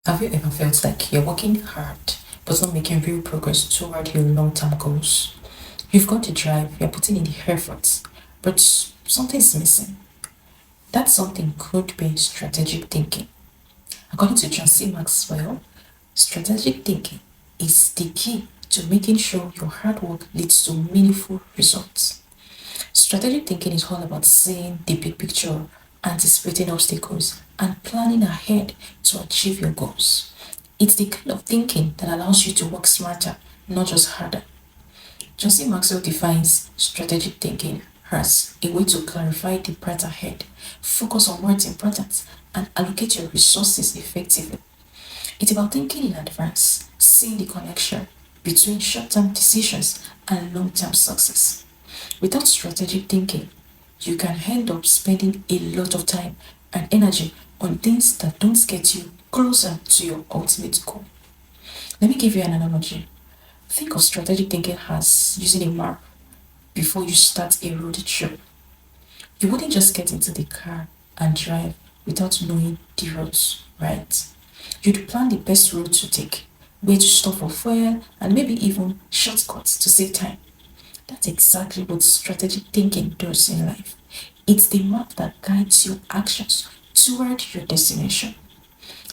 Have you ever felt like you're working hard but not making real progress toward your long term goals? You've got the drive, you're putting in the effort, but something's missing. That something could be strategic thinking. According to Maxwell, strategic thinking is the key to making sure your hard work leads to meaningful results. Strategic thinking is all about seeing the big picture, anticipating obstacles, and planning ahead to achieve your goals. It's the kind of thinking that allows you to work smarter, not just harder. Maxwell defines strategic thinking as a way to clarify the path ahead, focus on what's important, and allocate your resources effectively. It's about thinking in advance, seeing the connection between short term decisions and long term success. Without strategic thinking, you can end up spending a lot of time and energy on things that don't get you closer to your ultimate goal. Let me give you an analogy. Think of strategic thinking as using a map before you start a road trip. You wouldn't just get into the car and drive without knowing the roads, right? You'd plan the best route to take, where to stop for fuel, and maybe even shortcuts to save time. That's exactly what strategic thinking does in life. It's the map that guides your actions toward your destination.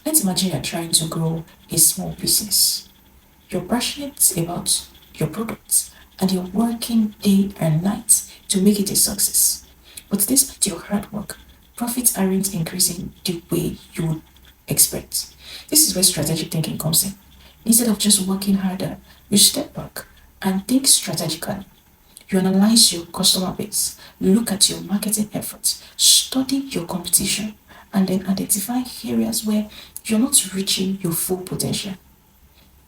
Let's imagine you're trying to grow a small business. You're passionate about your product and you're working day and night to make it a success. But despite your hard work, profits aren't increasing the way you would expect. This is where strategic thinking comes in. Instead of just working harder, you step back and think strategically. You analyze your customer base, look at your marketing efforts, study your competition, and then identify areas where you're not reaching your full potential.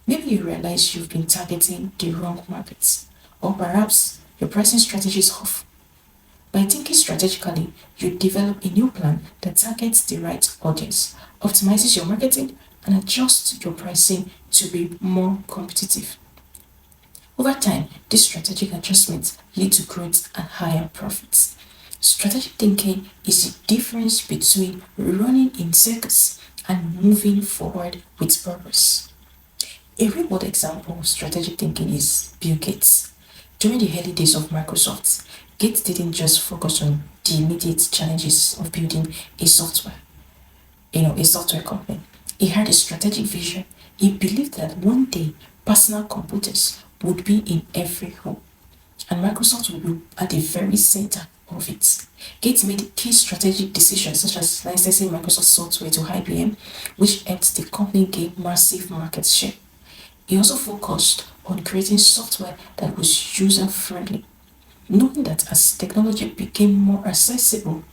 Maybe you realize you've been targeting the wrong markets, or perhaps your pricing strategy is off. By thinking strategically, you develop a new plan that targets the right audience, optimizes your marketing, and adjusts your pricing to be more competitive. Over time, these strategic adjustments lead to growth and higher profits. Strategic thinking is the difference between running in circles and moving forward with purpose. A real world example of strategic thinking is Bill Gates. During the early days of Microsoft, Gates didn't just focus on the immediate challenges of building a a software company. He had a strategic vision. He believed that one day personal computers would be in every home and Microsoft would be at the very center of it. Gates made key strategic decisions such as licensing Microsoft software to IBM, which helped the company gain massive market share. He also focused on creating software that was user friendly, knowing that as technology became more accessible,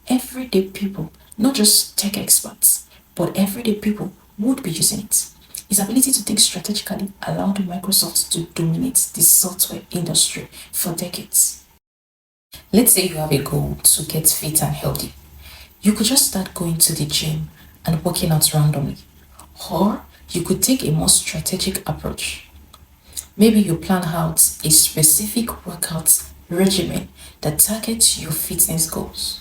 everyday people, not just tech experts, but everyday people would be using it. His ability to think strategically allowed Microsoft to dominate the software industry for decades. Let's say you have a goal to get fit and healthy. You could just start going to the gym and working out randomly. Or you could take a more strategic approach. Maybe you plan out a specific workout regimen that targets your fitness goals.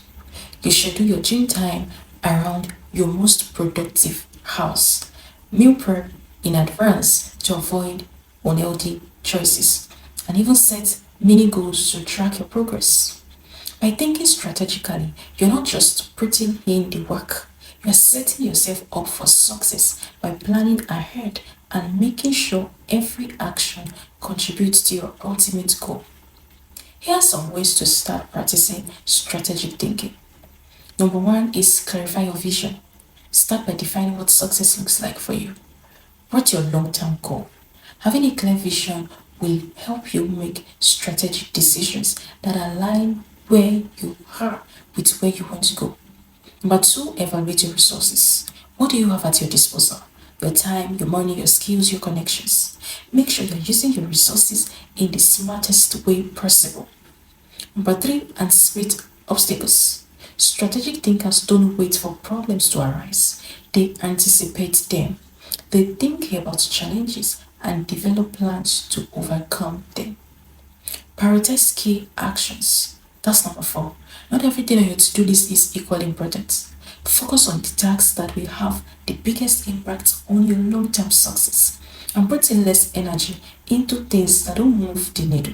You schedule your gym time around your most productive hours. Meal prep in advance to avoid unhealthy choices. And even set mini goals to track your progress. By thinking strategically, you're not just putting in the work, you're setting yourself up for success by planning ahead and making sure every action contributes to your ultimate goal. Here are some ways to start practicing strategic thinking. Number one is clarify your vision. Start by defining what success looks like for you. What's your long term goal? Having a clear vision will help you make strategic decisions that align where you are with where you want to go. Number two, evaluate your resources. What do you have at your disposal? Your time, your money, your skills, your connections. Make sure you're using your resources in the smartest way possible. Number three, anticipate obstacles. Strategic thinkers don't wait for problems to arise, they anticipate them. They think about challenges and develop plans to overcome them. Prioritize key actions. That's number four. Not everything on your to do list is equally important. Focus on the tasks that will have the biggest impact on your long term success and put in less energy into things that don't move the needle.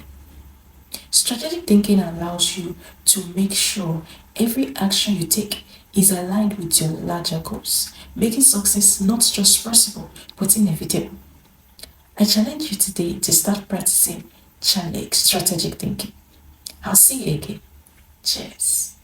Strategic thinking allows you to make sure every action you take is aligned with your larger goals, making success not just possible but inevitable. I challenge you today to start practicing strategic thinking. I'll see you again. Cheers.